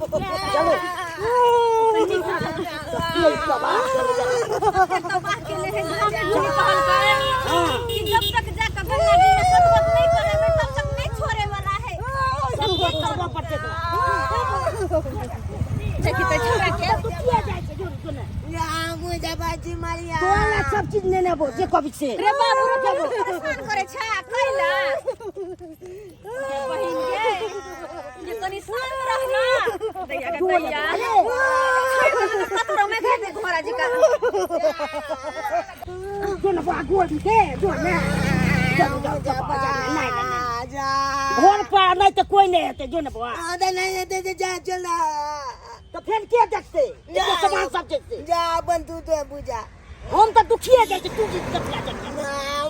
चलो जब तक जाकर गंगा जी ने सतवत नहीं करे मैं तब तक नहीं छोड़े वाला है। देखी तो छोड़ा के मुझे बाजी मारिया तोला सब चीज लेने बो जे कभी से रे बाबू रे परेशान करे छा कइला बहिन के ये तनी शांत रहना दैया के दैया कतरो में दे घोड़ा जी का जो ना गोल के जो ना घर पर नहीं तो कोई नहीं है जो ना बुआ नहीं दे जा चला तो फिर क्या देखते ये सामान सब देखते जा बंधु तो बुझा हम तो दुखिए जैसे तू जिस तक ला देखते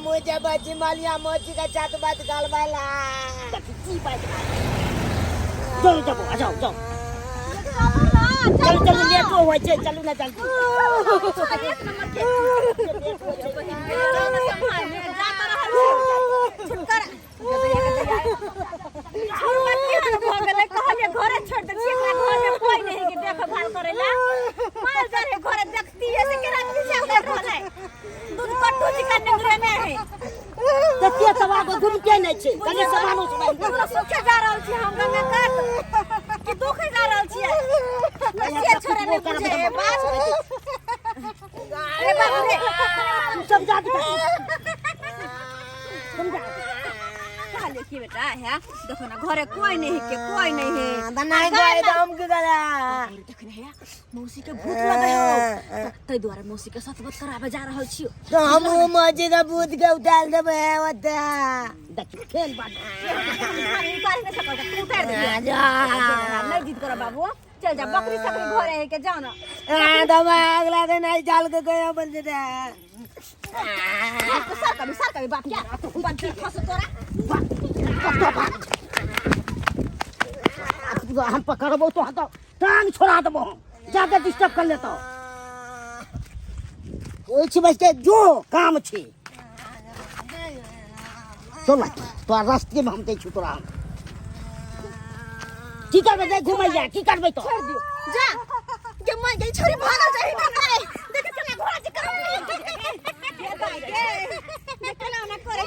मुझे बाजी मारिया मोची का चाट बात गाल वाला की बात चलो जाओ आ जाओ जाओ चलो चलो ले तो हो जाए चलो ना जल्दी एक नंबर के बहिन के जाना संभाल में जाता रहा छुटकारा दैया के दैया छोड़ मत के भगले कहले घरे छोड़ दे एकरा घर में कोई नहीं के देखभाल करेला माल जारे घरे देखती है से के रात से उधर रहले दूध कट्टू जी का नगरे में है देखिए तवा को घूम के नहीं छे कने सामानो से हमरा सुखे जा रहल छी हम गंगा काट कि दुखे जा रहल छी से छोरा ने पूछे बात अरे बाबू रे तू समझा दे समझा कहले की बेटा है देखो ना घरे कोई नहीं है बनाए गए दम के गला देख रहे हैं मौसी के भूत लगे हो तई द्वारा मौसी के साथ बात करावे जा रहल छी तो हम मौजी का भूत के उतार देबे होता देख खेल बात निकाल नहीं सकल तू उतार दे जा नहीं जीत करो बाबू चल जा बकरी सकरी घरे है के जाओ ना दमा अगला दिन आई चाल के गया बंद दे सर कभी बात क्या बंद फस तोरा हम पकड़बो तो हतो टांग छोड़ा देबो जाके डिस्टर्ब कर लेतो ओइ छी बस जो काम छी चल तो रास्ते में हम दे छु तोरा की करबे दे घुमाई जा की करबे तो छोड़ दियो जा के मैं गई छोरी भागा जाई ना करे देख चला घोड़ा जी करो देखला ना करे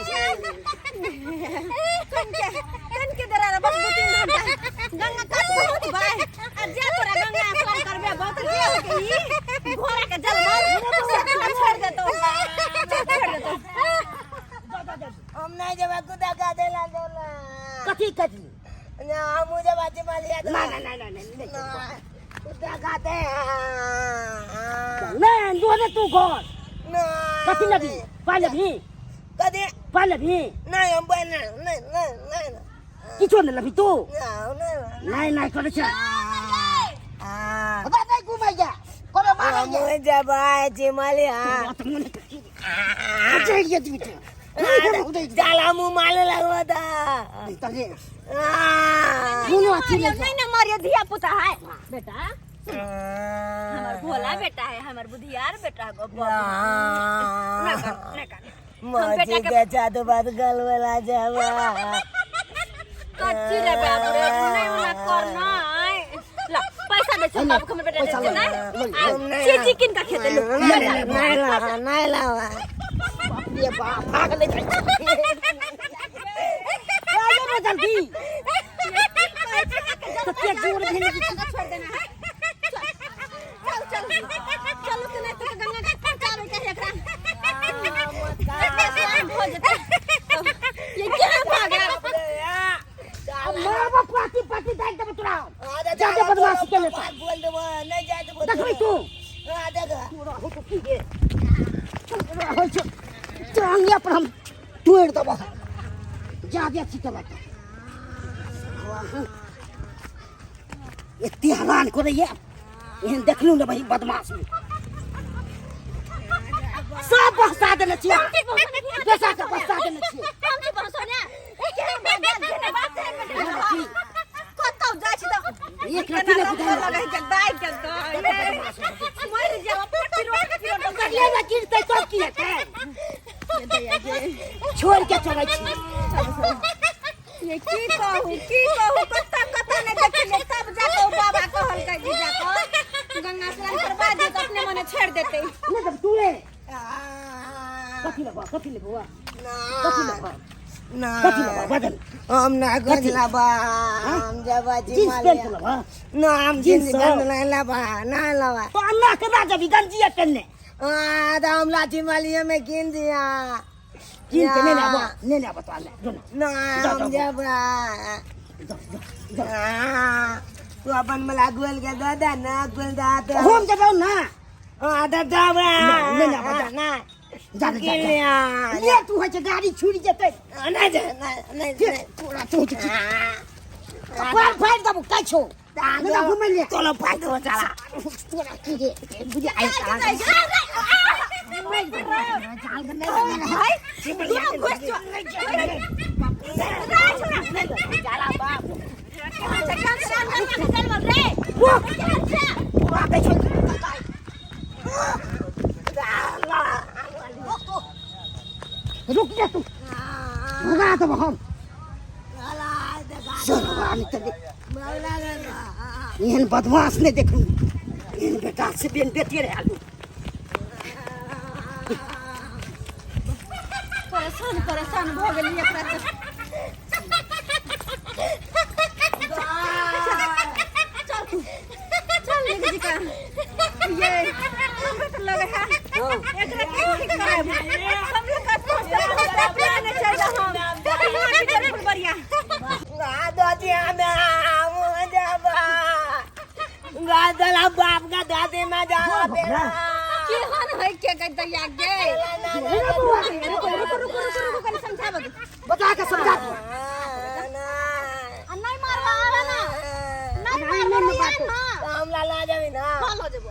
कन के दरारा बस 2-3 घंटा गंगा काट बहुत भाई आ जा तोरा गंगा स्नान करबे बहुत जे हो गई घोड़ा के जल मार छोड़ दे तो हम नहीं जब कुदा का देला देला कथी कथी ना मुझे बाजी मारिया ना कुदा का दे ना दोने तू घर ना कथी लबी पहले भी कदे नहीं हम बना नहीं किछो न लबी तू नहीं नहीं करे छ बता नहीं घुमाई जा करे मार मुझे बाजी मारिया चल ये तू जाला मुंह माले लगवा था तगे सुनो नहीं ना मारिया धिया पुता है बेटा हमार भोला बेटा है हमार बुधियार बेटा है मोची के जादू बात गलवला जावा कच्ची रे बाबू रे नहीं ना करना ला पैसा दे छ बाबू हमर बेटा दे ना चीची किन का खेते लो नहीं ला ये बाप भाग ले जाए आजा ना जल्दी तो क्या जोर भी नहीं छोड़ देना है चल चलो तो नहीं तो गंगा का पहुंचावे के एकरा हो जाता ये क्या भाग गया मारो पार्टी देख दे तोरा जाके बदमाशी के लेता बोल दे नहीं जाए तो देख भाई तू देख पूरा हो तो की है हो छ टांगिया पर हम तोड़ दबा जाके अच्छी चला इतनी हैरान कर रही है एहन देख लूं ना भाई बदमाश में सब बहसा देने चाहिए जैसा का बहसा देने चाहिए हम की बहसोने एक भाग देने बात है कत जाय छी त एक रति ने बुझा लगे के दाई के मर जाओ पट्टी रोड ये ना गिरते तो की है छोड़ के चले छी ये की कहूं कत्ता ने देखले तब जाके बाबा कह देते नहीं तब तू ले कथी लगा कथी ले बुआ कथी लगा कथी लगा बदल हम ना गजला बा हम जबा जी जींस पेंट लगा ना हम जींस गजला बा ना लवा तो अल्लाह के राजा भी गंजिया पहनने तो हम लाठी मालिया में गिन दिया जींस पे नहीं ना बता ले ना हम जबा तू अपन मला गोल के दादा ना गोल दादा हम जब ना दादा बा नहीं ना बता ना जा ये तू है गाड़ी छुड़ी जते नहीं पूरा तू फाड़ फाड़ दब काय छो ना घुम ले तोला फायदा हो चला पूरा की रे बुझे आई रुक जा तू भगा तो हम एहन बदमाश नहीं देखू एहन बेटा से बेन बेटी रहे आलू परेशान हो गेली एकरा से चल जी का ये लगे है एकरा की ठीक करे हम लोग का नहीं चाहिए हम बढ़िया दादी हमें गादला बाप का दादी में जाना तेरा केहन है के कहता या गे रुको कनी समझा बता के समझा नहीं मारवा आवे ना नहीं मारवा ना हम ला जाबी ना लो जेबो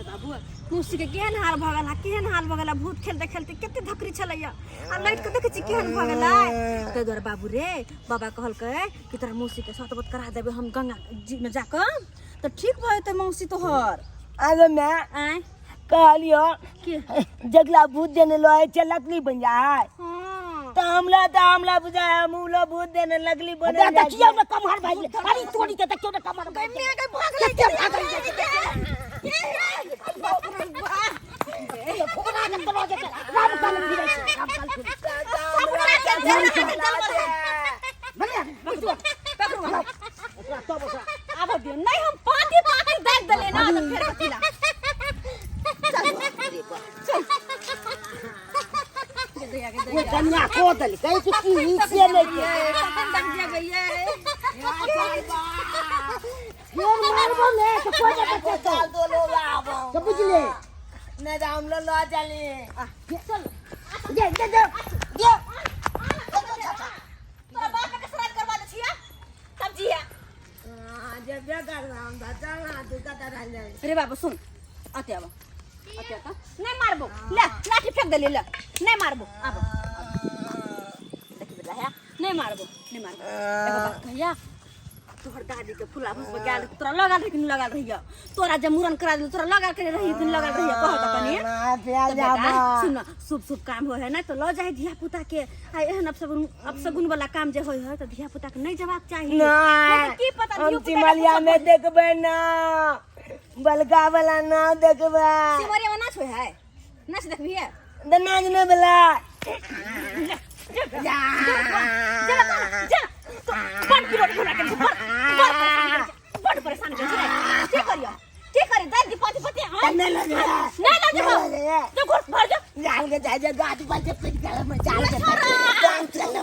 बाबू मुसी के केहन हाल भगला भूत खेलते खेलते केते धकरी छलैया आ लाइट के देखे छी केहन भगला ते द्वारा बाबू रे बाबा कहल के कि तोरा मौसी के सतबत करा देबे हम गंगा जी में जाकर तो ठीक भए ते मौसी तोहर अरे मैं आय कहलियो के जगला भूत देने लोए चलत नहीं बन जाए हां तो हमला बुझाया मूलो भूत देने लगली बने अरे देखिए मैं कमहर भाई अरे तोड़ी के देखियो ना कमहर भाई मैं के भाग ले फोड़ा के दरवाजे पे राम काल फिरे राम काल फिरे बढ़िया तो बसा अब दे नहीं हम पाटी देख दले ना तो फिर कथिला ये कन्या को दल कहीं की से नहीं ये मारबो ले तो कोई ना बचे चाल दो लोग आवो तो बुझ ले नहीं तो हम लोग लो चले चल ये तोरा बाप के श्राद्ध करवा दे छिया तब जिया जब क्या कर रहा हूँ चलना तू कता रह जाए रे बाबू सुन आते आबो आते आता नहीं मारबो ले लाठी फेंक दे ले नहीं मारबो आबो देखि बेटा है नहीं मारबो एगो बात कहिया तोहर दादी के फुला भस पे गेल तोरा लगा रही कि नहीं लगा रही तोरा जब मुरन करा दिल तोरा लगा के रही दिन लगा रही कह त कनी सुन शुभ शुभ काम हो है ना तो लो जाए धिया पुता के आ एहन अपसगुन वाला काम जे होय है तो धिया पुता के नहीं जवाब चाहिए नहीं की पता हम चिमलिया में देखबे ना बलका वाला ना देखबे सिमरिया में नाच होय है नाच देखबी है दनाज ने बला जा बड़ किलो ढोला के बड़ परेशान कर ठीक करियो ठीक करे दादी पति नहीं लगे नहीं लगे जो घुस भर जा जाल के जाए गाड़ी पर से पिट गया मैं जाल के जो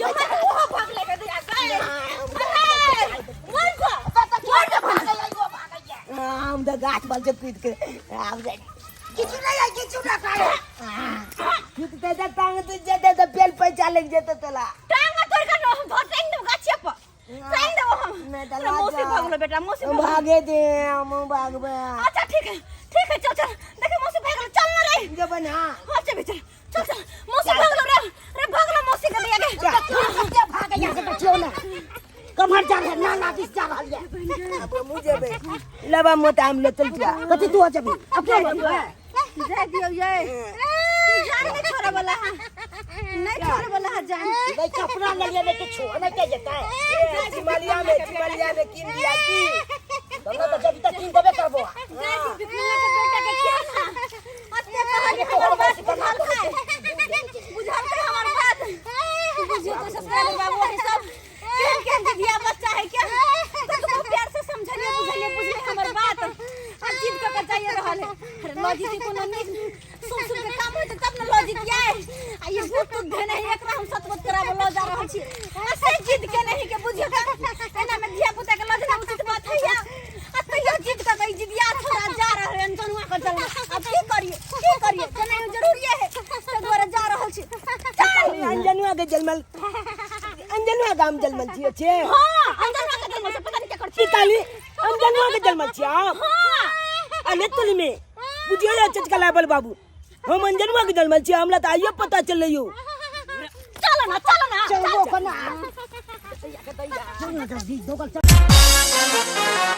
मैं वो भाग लेके दिया गए मन को छोड़ दे भाग गया हम तो गाछ पर से पिट के आप जाए किछु नहीं है किछु ना करे तू तो तेरा टांग तो जेते तो पेल पे चले जेते तला टांग तोड़ के हम धर टांग दे गाछिया पर टांग दे हम मौसी भागलो बेटा मौसी भागे दे हम भागबे अच्छा ठीक है चल देखे मौसी भागलो चल ना रे जब ना अच्छा बेटा चल मौसी भागलो रे भागलो मौसी के लिए गए भाग गया से बच्चों ने कमहर जा रहे ना दिस जा रहा है अब मुझे बे लबा मत हम ले चल जा कति तू जब अपने दे दियो ये जान नहीं छोड़े वाला है नहीं छोड़े वाला है जान भाई कपड़ा लगे में तो छोड़ना क्या जाता है चिमलिया में किन दिया की तो जब तक किन देबे करबो लॉजिक कोनो नहीं सुन सुन के काम होते तब न लॉजिक आए आ ये भूत तो धने एकरा हम सतबत कराबो ल जा रहल छी ऐसे जिद के नहीं के बुझियो एना में धिया पुता के लजना उचित बात है या आ तैयो जिद का कई जिदिया छोड़ा जा रहे हैं जनुआ के जल अब की करिए जने जरूरी है तो द्वारा जा रहल छी अंजनुआ के जलमल अंजनुआ गाम जलमल छिए छे हां अंजनुआ के जन्म से पता नहीं क्या करछी पिताली अंजनुआ के जलमल छिए हां अने तुली में बुझियो या चचका लाबल बाबू हम अंजनुआ के जलमल छिए हमरा त आइयो पता चलैयो चलो ना चलो कोना चल ना जल्दी दोगल चल